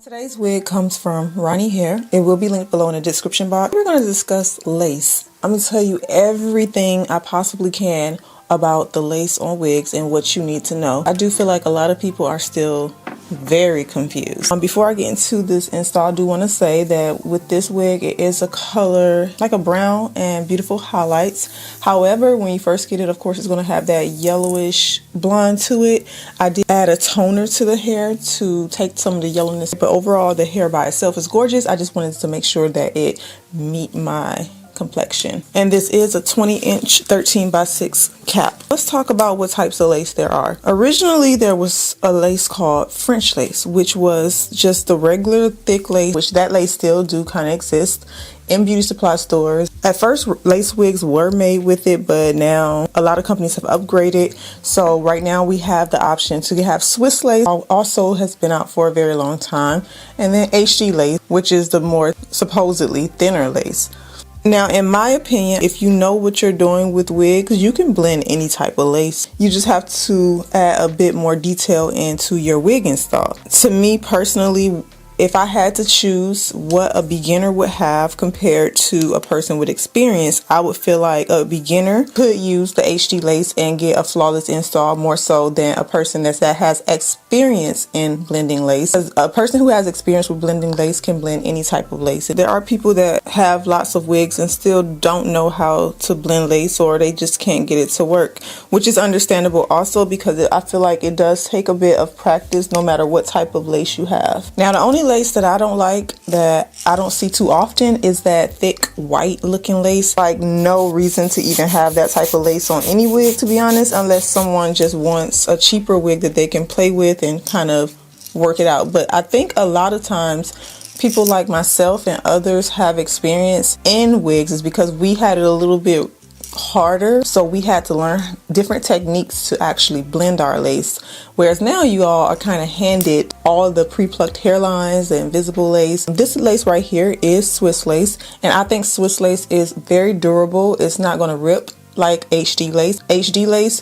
Today's wig comes from Ronnie hair. It will be linked below in the description box. We're going to discuss lace. I'm going to tell you everything I possibly can about the lace on wigs and what you need to know. I do feel like a lot of people are still very confused. Before I get into this install, I do want to say that with this wig, it is a color like a brown and beautiful highlights. However, when you first get it, of course, it's going to have that yellowish blonde to it. I did add a toner to the hair to take some of the yellowness, but overall the hair by itself is gorgeous. I just wanted to make sure that it meet my complexion. And this is a 20-inch 13x6 cap. Let's talk about what types of lace there are. Originally, there was a lace called French lace, which was just the regular thick lace, which that lace still do kind of exist in beauty supply stores. At first, lace wigs were made with it, but now a lot of companies have upgraded. So right now we have the option to have Swiss lace, also has been out for a very long time, and then HD lace, which is the more supposedly thinner lace. Now, in my opinion, if you know what you're doing with wigs, you can blend any type of lace. You just have to add a bit more detail into your wig install. To me personally, if I had to choose what a beginner would have compared to a person with experience, I would feel like a beginner could use the HD lace and get a flawless install more so than a person that has experience in blending lace. Because a person who has experience with blending lace can blend any type of lace. There are people that have lots of wigs and still don't know how to blend lace, or they just can't get it to work, which is understandable also, because I feel like it does take a bit of practice no matter what type of lace you have. Now, the only lace that I don't like, that I don't see too often, is that thick white looking lace. Like, no reason to even have that type of lace on any wig, to be honest, unless someone just wants a cheaper wig that they can play with and kind of work it out. But I think a lot of times people like myself and others have experience in wigs is because we had it a little bit harder, so we had to learn different techniques to actually blend our lace, whereas now you all are kind of handed all the pre-plucked hairlines and invisible lace. This lace right here is Swiss lace, and I think Swiss lace is very durable. It's not going to rip like HD lace. HD lace,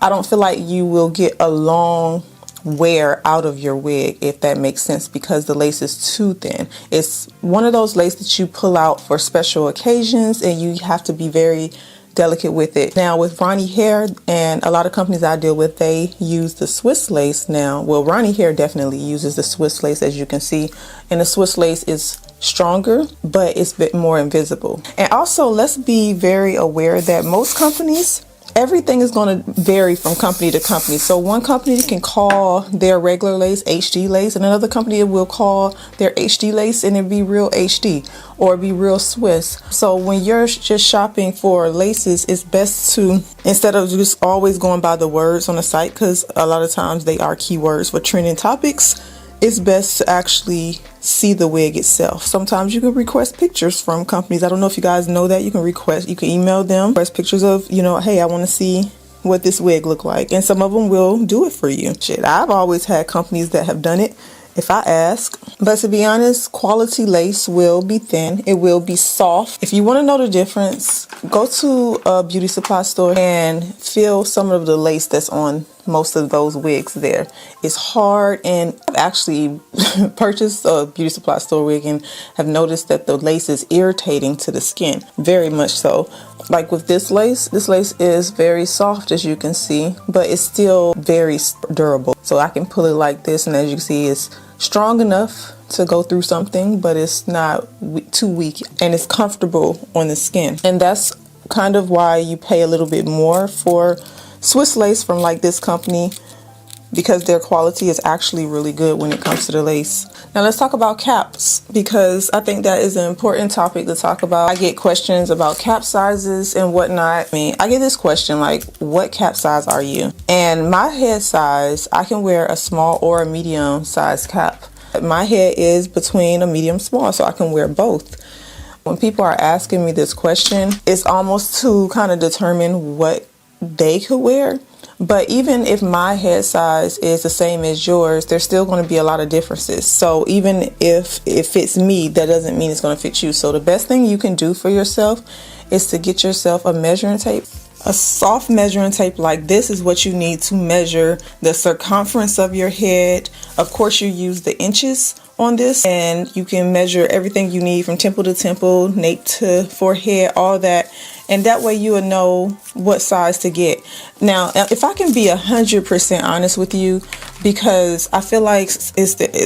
I don't feel like you will get a long wear out of your wig, if that makes sense, because the lace is too thin. It's one of those lace that you pull out for special occasions, and you have to be very delicate with it. Now, with Ronnie hair and a lot of companies I deal with, they use the Swiss lace now. Well, Ronnie hair definitely uses the Swiss lace, as you can see, and the Swiss lace is stronger, but it's a bit more invisible. And also, let's be very aware that most companies, everything is going to vary from company to company. So one company can call their regular lace HD lace, and another company will call their HD lace and it be real HD or be real Swiss. So when you're just shopping for laces, it's best to, instead of just always going by the words on the site, because a lot of times they are keywords for trending topics, it's best to actually see the wig itself. Sometimes you can request pictures from companies. I don't know if you guys know that. You can email them, request pictures of, hey, I want to see what this wig look like. And some of them will do it for you. Shit, I've always had companies that have done it if I ask. But to be honest, quality lace will be thin. It will be soft. If you want to know the difference, go to a beauty supply store and feel some of the lace that's on most of those wigs there. It's hard, and I've actually purchased a beauty supply store wig and have noticed that the lace is irritating to the skin, very much so. Like with this lace is very soft, as you can see, but it's still very durable. So I can pull it like this, and as you can see, it's strong enough to go through something, but it's not too weak, and it's comfortable on the skin. And that's kind of why you pay a little bit more for Swiss lace from like this company, because their quality is actually really good when it comes to the lace. Now let's talk about caps, because I think that is an important topic to talk about. I get questions about cap sizes and whatnot. I get this question like, what cap size are you? And my head size, I can wear a small or a medium size cap. My head is between a medium small, so I can wear both. When people are asking me this question, it's almost to kind of determine what they could wear. But even if my head size is the same as yours, there's still going to be a lot of differences. So even if it fits me, that doesn't mean it's going to fit you. So the best thing you can do for yourself is to get yourself a measuring tape. A soft measuring tape like this is what you need to measure the circumference of your head. Of course, you use the inches on this, and you can measure everything you need from temple to temple, nape to forehead, all that. And that way you will know what size to get. Now, if I can be 100% honest with you, because I feel like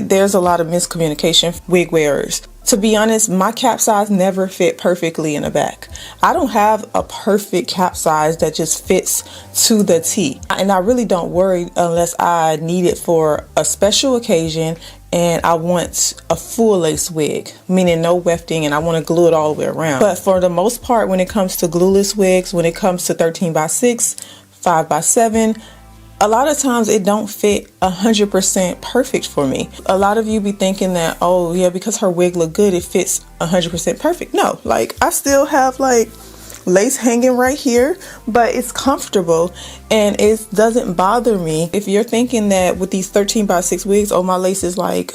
there's a lot of miscommunication wig wearers. To be honest, my cap size never fit perfectly in the back. I don't have a perfect cap size that just fits to the T. And I really don't worry unless I need it for a special occasion and I want a full lace wig, meaning no wefting, and I want to glue it all the way around. But for the most part, when it comes to glueless wigs, when it comes to 13x6, 5x7, a lot of times it don't fit 100% perfect for me. A lot of you be thinking that, oh yeah, because her wig look good, it fits 100% perfect. No, like I still have like lace hanging right here, but it's comfortable and it doesn't bother me. If you're thinking that with these 13x6 wigs, oh, my lace is like,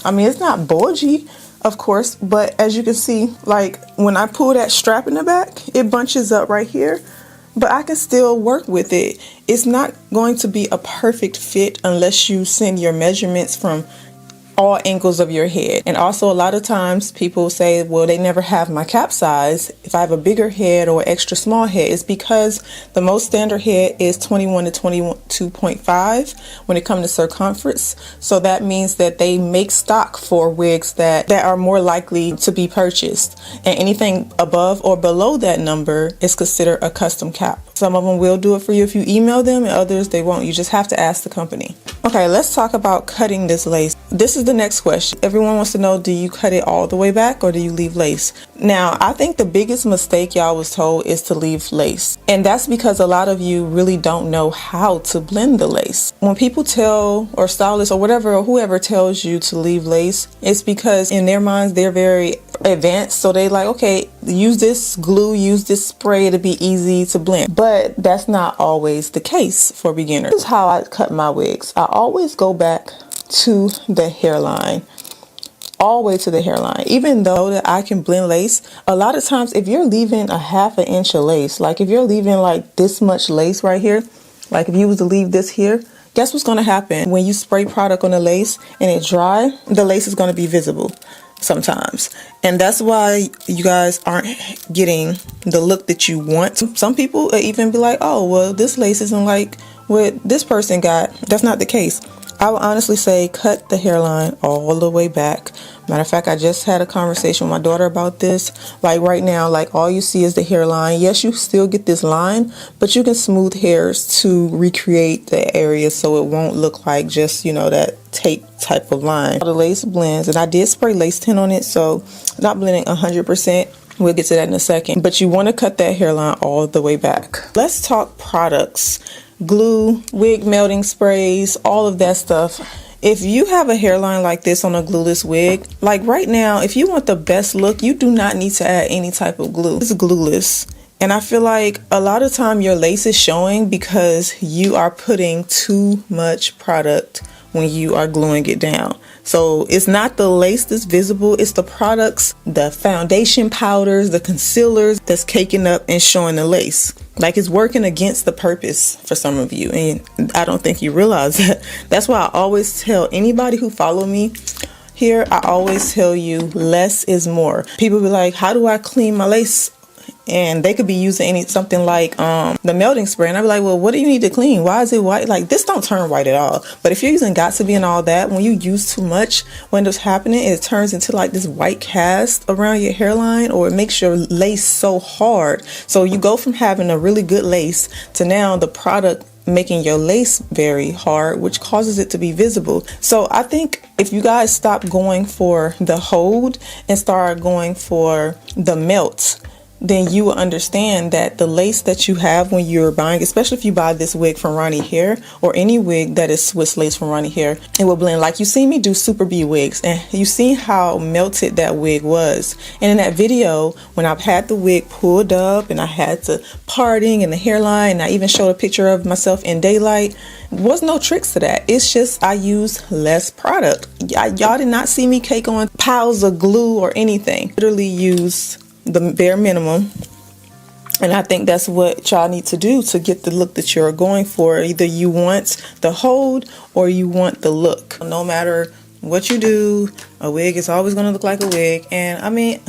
I mean, it's not bulgy, of course, but as you can see, like when I pull that strap in the back, it bunches up right here. But I can still work with it. It's not going to be a perfect fit unless you send your measurements from all angles of your head. And also a lot of times people say, well, they never have my cap size. If I have a bigger head or extra small head, it's because the most standard head is 21 to 22.5 when it comes to circumference. So that means that they make stock for wigs that are more likely to be purchased. And anything above or below that number is considered a custom cap. Some of them will do it for you if you email them, and others they won't. You just have to ask the company. Okay, let's talk about cutting this lace. This is the next question. Everyone wants to know, do you cut it all the way back or do you leave lace? Now, I think the biggest mistake y'all was told is to leave lace. And that's because a lot of you really don't know how to blend the lace. When people tell, or stylists or whatever, or whoever tells you to leave lace, it's because in their minds they're very advanced. So they like, okay, use this glue, use this spray to be easy to blend. But that's not always the case for beginners. This is how I cut my wigs. I always go back to the hairline, all the way to the hairline. Even though that I can blend lace, a lot of times if you're leaving a half an inch of lace, like if you're leaving like this much lace right here, like if you was to leave this here, guess what's going to happen? When you spray product on the lace and it dry, the lace is going to be visible sometimes. And that's why you guys aren't getting the look that you want. Some people even be like, oh, well, this lace isn't like what this person got. That's not the case. I would honestly say cut the hairline all the way back. Matter of fact, I just had a conversation with my daughter about this. Like right now, like all you see is the hairline. Yes, you still get this line, but you can smooth hairs to recreate the area so it won't look like just, you know, that tape type of line. The lace blends, and I did spray lace tint on it, so not blending 100%. We'll get to that in a second. But you want to cut that hairline all the way back. Let's talk products. Glue, wig melting sprays, all of that stuff. If you have a hairline like this on a glueless wig, like right now, if you want the best look, you do not need to add any type of glue. It's glueless. And I feel like a lot of time your lace is showing because you are putting too much product when you are gluing it down. So it's not the lace that's visible, it's the products, the foundation powders, the concealers that's caking up and showing the lace. Like it's working against the purpose for some of you, and I don't think you realize that. That's why I always tell anybody who follow me here, I always tell you less is more. People be like, how do I clean my lace? And they could be using something like the melting spray, and I'd be like, well, what do you need to clean? Why is it white? Like this don't turn white at all. But if you're using Got2b and all that, when you use too much, when it's happening, it turns into like this white cast around your hairline, or it makes your lace so hard. So you go from having a really good lace to now the product making your lace very hard, which causes it to be visible. So I think if you guys stop going for the hold and start going for the melt, then you will understand that the lace that you have when you're buying, especially if you buy this wig from Ronnie Hair or any wig that is Swiss lace from Ronnie Hair, it will blend. Like you see me do Super B wigs, and you see how melted that wig was. And in that video, when I've had the wig pulled up and I had the parting and the hairline, and I even showed a picture of myself in daylight, was no tricks to that. It's just I use less product. Y'all did not see me cake on piles of glue or anything. Literally use the bare minimum. And I think that's what y'all need to do to get the look that you're going for. Either you want the hold or you want the look. No matter what you do, a wig is always going to look like a wig. And I mean,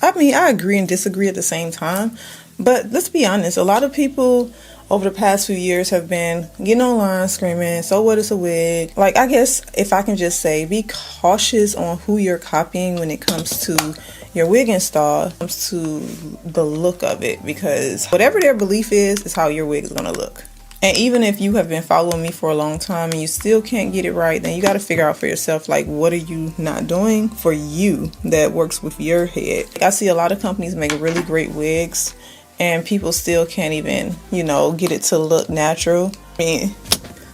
I agree and disagree at the same time. But let's be honest, a lot of people over the past few years have been getting online screaming, so what is a wig? Like, I guess if I can just say, be cautious on who you're copying when it comes to your wig install, comes to the look of it, because whatever their belief is how your wig is going to look. And even if you have been following me for a long time and you still can't get it right, then you got to figure out for yourself, like, what are you not doing for you that works with your head? I see a lot of companies make really great wigs and people still can't even, get it to look natural. I mean,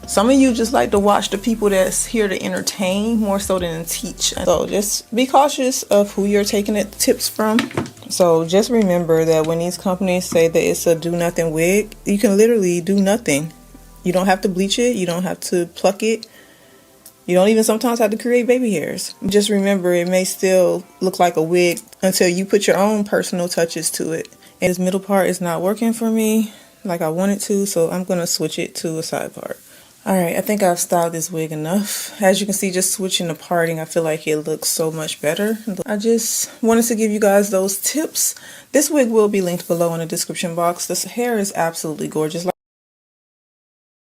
some of you just like to watch the people that's here to entertain more so than teach. So just be cautious of who you're taking the tips from. So just remember that when these companies say that it's a do nothing wig, you can literally do nothing. You don't have to bleach it. You don't have to pluck it. You don't even sometimes have to create baby hairs. Just remember, it may still look like a wig until you put your own personal touches to it. And this middle part is not working for me like I want it to, so I'm going to switch it to a side part. Alright, I think I've styled this wig enough. As you can see, just switching the parting, I feel like it looks so much better. I just wanted to give you guys those tips. This wig will be linked below in the description box. This hair is absolutely gorgeous.